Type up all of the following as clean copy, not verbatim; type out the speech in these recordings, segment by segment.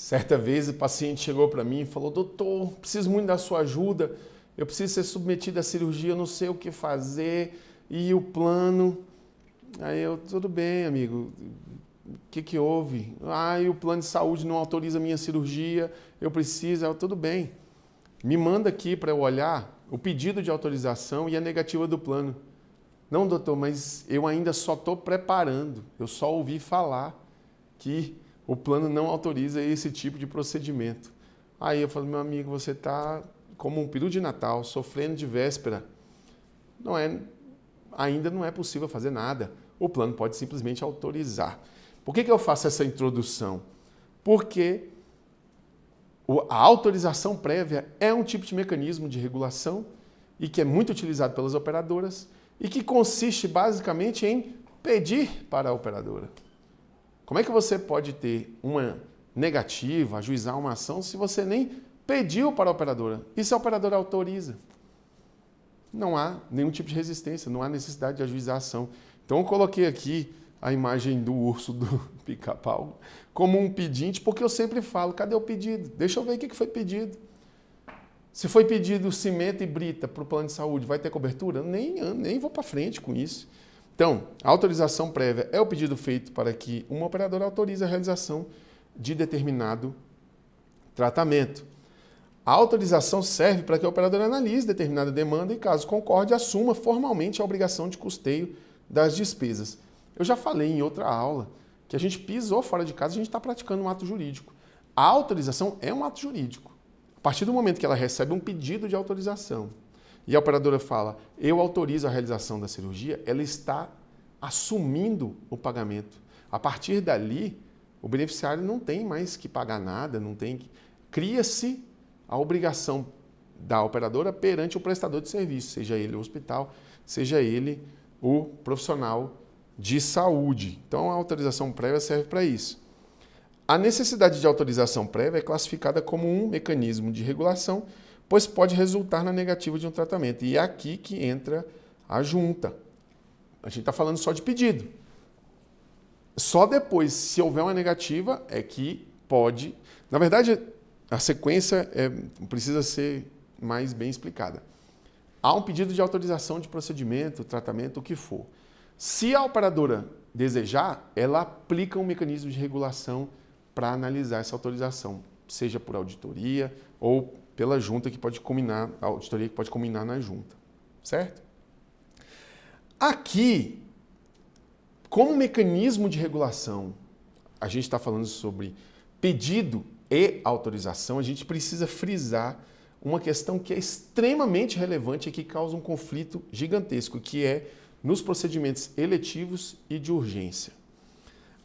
Certa vez o paciente chegou para mim e falou: doutor, preciso muito da sua ajuda, eu preciso ser submetido à cirurgia, eu não sei o que fazer, e o plano... Aí eu, tudo bem, amigo, o que houve? E o plano de saúde não autoriza a minha cirurgia, eu preciso, tudo bem. Me manda aqui para eu olhar o pedido de autorização e a negativa do plano. Não, doutor, mas eu ainda só estou preparando, eu só ouvi falar que o plano não autoriza esse tipo de procedimento. Aí eu falo: meu amigo, você está como um peru de Natal, sofrendo de véspera. Ainda não é possível fazer nada. O plano pode simplesmente autorizar. Por que eu faço essa introdução? Porque a autorização prévia é um tipo de mecanismo de regulação e que é muito utilizado pelas operadoras e que consiste basicamente em pedir para a operadora. Como é que você pode ter uma negativa, ajuizar uma ação, se você nem pediu para a operadora? E se a operadora autoriza? Não há nenhum tipo de resistência, não há necessidade de ajuizar a ação. Então eu coloquei aqui a imagem do urso do Pica-Pau como um pedinte, porque eu sempre falo: cadê o pedido? Deixa eu ver o que foi pedido. Se foi pedido cimento e brita para o plano de saúde, vai ter cobertura? Nem vou para frente com isso. Então, a autorização prévia é o pedido feito para que uma operadora autorize a realização de determinado tratamento. A autorização serve para que a operadora analise determinada demanda e, caso concorde, assuma formalmente a obrigação de custeio das despesas. Eu já falei em outra aula que a gente pisou fora de casa, a gente está praticando um ato jurídico. A autorização é um ato jurídico. A partir do momento que ela recebe um pedido de autorização e a operadora fala: eu autorizo a realização da cirurgia, ela está assumindo o pagamento. A partir dali, o beneficiário não tem mais que pagar nada, cria-se a obrigação da operadora perante o prestador de serviço, seja ele o hospital, seja ele o profissional de saúde. Então, a autorização prévia serve para isso. A necessidade de autorização prévia é classificada como um mecanismo de regulação, pois pode resultar na negativa de um tratamento. E é aqui que entra a junta. A gente está falando só de pedido. Só depois, se houver uma negativa, é que pode... Na verdade, a sequência precisa ser mais bem explicada. Há um pedido de autorização de procedimento, tratamento, o que for. Se a operadora desejar, ela aplica um mecanismo de regulação para analisar essa autorização, seja por auditoria ou pela junta que pode combinar, a auditoria que pode combinar na junta, certo? Aqui, como mecanismo de regulação, a gente está falando sobre pedido e autorização, a gente precisa frisar uma questão que é extremamente relevante e que causa um conflito gigantesco, que é nos procedimentos eletivos e de urgência.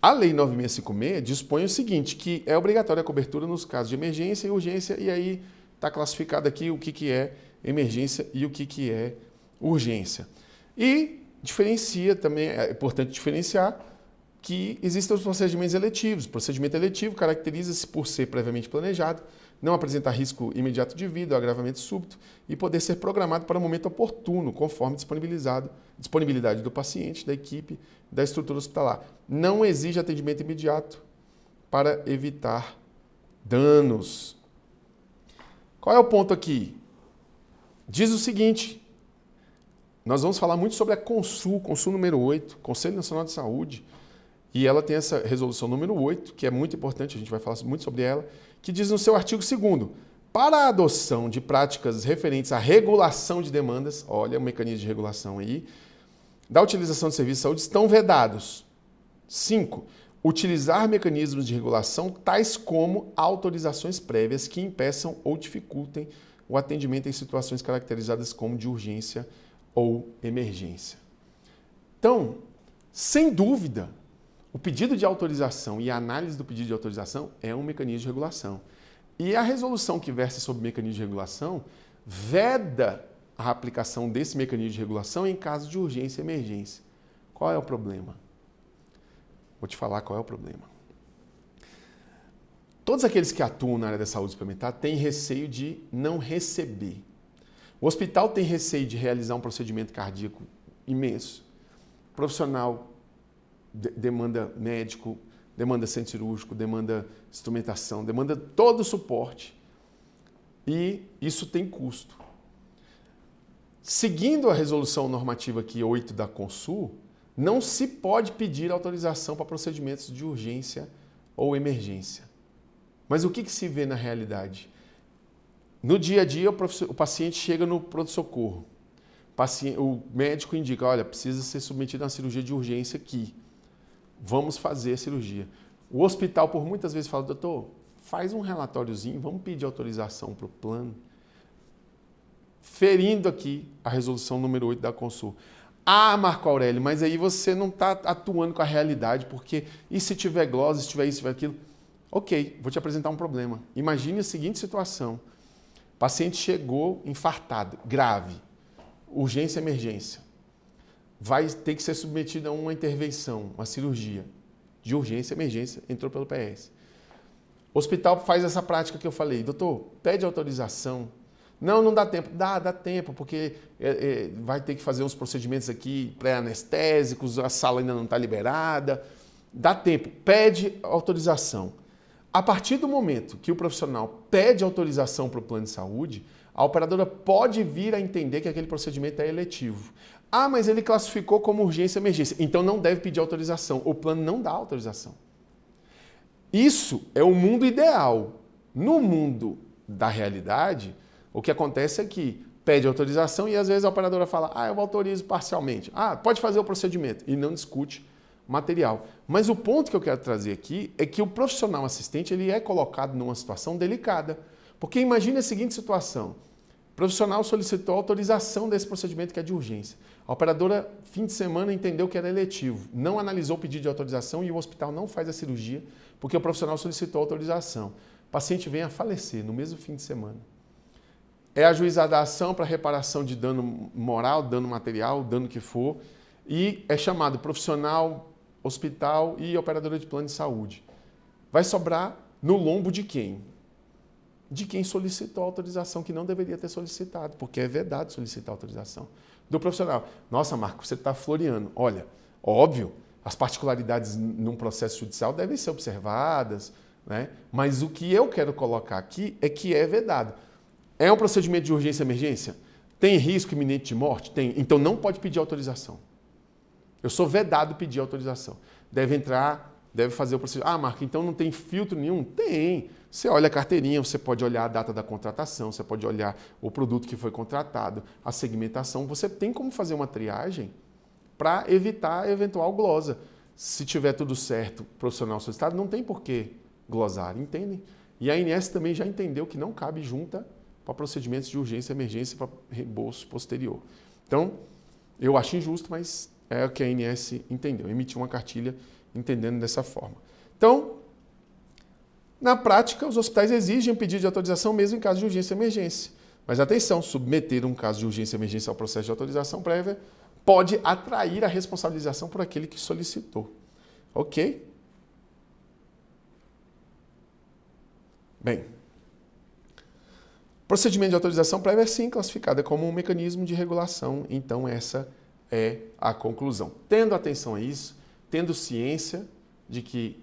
A Lei 9656 dispõe o seguinte, que é obrigatória a cobertura nos casos de emergência e urgência, e aí está classificado aqui o que é emergência e o que é urgência. E diferencia também, é importante diferenciar, que existem os procedimentos eletivos. O procedimento eletivo caracteriza-se por ser previamente planejado, não apresentar risco imediato de vida ou agravamento súbito e poder ser programado para o momento oportuno, conforme disponibilidade do paciente, da equipe, da estrutura hospitalar. Não exige atendimento imediato para evitar danos. Qual é o ponto aqui? Diz o seguinte, nós vamos falar muito sobre a Consul número 8, Conselho Nacional de Saúde, e ela tem essa resolução número 8, que é muito importante, a gente vai falar muito sobre ela, que diz no seu artigo 2º, para a adoção de práticas referentes à regulação de demandas, olha o mecanismo de regulação aí, da utilização de serviços de saúde estão vedados. 5. Utilizar mecanismos de regulação tais como autorizações prévias que impeçam ou dificultem o atendimento em situações caracterizadas como de urgência ou emergência. Então, sem dúvida, o pedido de autorização e a análise do pedido de autorização é um mecanismo de regulação. E a resolução que versa sobre o mecanismo de regulação veda a aplicação desse mecanismo de regulação em caso de urgência e emergência. Qual é o problema? Vou te falar qual é o problema. Todos aqueles que atuam na área da saúde suplementar têm receio de não receber. O hospital tem receio de realizar um procedimento cardíaco imenso. O profissional demanda médico, demanda centro cirúrgico, demanda instrumentação, demanda todo o suporte. E isso tem custo. Seguindo a resolução normativa aqui 8 da Consul, não se pode pedir autorização para procedimentos de urgência ou emergência. Mas o que se vê na realidade? No dia a dia, o paciente chega no pronto-socorro. O médico indica, olha, precisa ser submetido a uma cirurgia de urgência aqui. Vamos fazer a cirurgia. O hospital, por muitas vezes, fala, doutor, faz um relatóriozinho, vamos pedir autorização para o plano. Ferindo aqui a resolução número 8 da Consul. Ah, Marco Aurélio, mas aí você não está atuando com a realidade, porque e se tiver glose, se tiver isso, se tiver aquilo? Ok, vou te apresentar um problema. Imagine a seguinte situação. O paciente chegou infartado, grave, urgência, emergência. Vai ter que ser submetido a uma intervenção, uma cirurgia de urgência, emergência, entrou pelo PS. O hospital faz essa prática que eu falei. Doutor, pede autorização. Não dá tempo. Dá tempo, porque vai ter que fazer uns procedimentos aqui pré-anestésicos, a sala ainda não está liberada. Dá tempo. Pede autorização. A partir do momento que o profissional pede autorização para o plano de saúde, a operadora pode vir a entender que aquele procedimento é eletivo. Ah, mas ele classificou como urgência e emergência. Então não deve pedir autorização. O plano não dá autorização. Isso é o mundo ideal. No mundo da realidade, o que acontece é que pede autorização e às vezes a operadora fala, eu autorizo parcialmente. Pode fazer o procedimento e não discute material. Mas o ponto que eu quero trazer aqui é que o profissional assistente ele é colocado numa situação delicada. Porque imagine a seguinte situação. O profissional solicitou autorização desse procedimento que é de urgência. A operadora, fim de semana, entendeu que era eletivo. Não analisou o pedido de autorização e o hospital não faz a cirurgia porque o profissional solicitou autorização. O paciente vem a falecer no mesmo fim de semana. É ajuizada a ação para reparação de dano moral, dano material, dano que for, e é chamado profissional, hospital e operadora de plano de saúde. Vai sobrar no lombo de quem? De quem solicitou a autorização, que não deveria ter solicitado, porque é vedado solicitar autorização. Do profissional. Nossa, Marco, você está floreando. Olha, óbvio, as particularidades num processo judicial devem ser observadas, né? Mas o que eu quero colocar aqui é que é vedado. É um procedimento de urgência e emergência? Tem risco iminente de morte? Tem. Então não pode pedir autorização. Eu sou vedado pedir autorização. Deve entrar, deve fazer o procedimento. Marco, então não tem filtro nenhum? Tem. Você olha a carteirinha, você pode olhar a data da contratação, você pode olhar o produto que foi contratado, a segmentação. Você tem como fazer uma triagem para evitar a eventual glosa. Se tiver tudo certo, profissional solicitado, não tem por que glosar, entendem? E a ANS também já entendeu que não cabe junta para procedimentos de urgência e emergência para reembolso posterior. Então, eu acho injusto, mas é o que a ANS entendeu. Emitiu uma cartilha entendendo dessa forma. Então, na prática, os hospitais exigem pedido de autorização mesmo em caso de urgência e emergência. Mas atenção, submeter um caso de urgência e emergência ao processo de autorização prévia pode atrair a responsabilização por aquele que solicitou. Ok? Bem, procedimento de autorização prévia é sim classificado como um mecanismo de regulação, então essa é a conclusão. Tendo atenção a isso, tendo ciência de que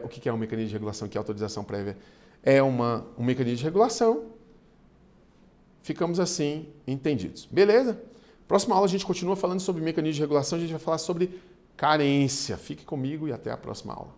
o que é um mecanismo de regulação, que a autorização prévia é um mecanismo de regulação, ficamos assim entendidos. Beleza? Próxima aula a gente continua falando sobre mecanismo de regulação, a gente vai falar sobre carência. Fique comigo e até a próxima aula.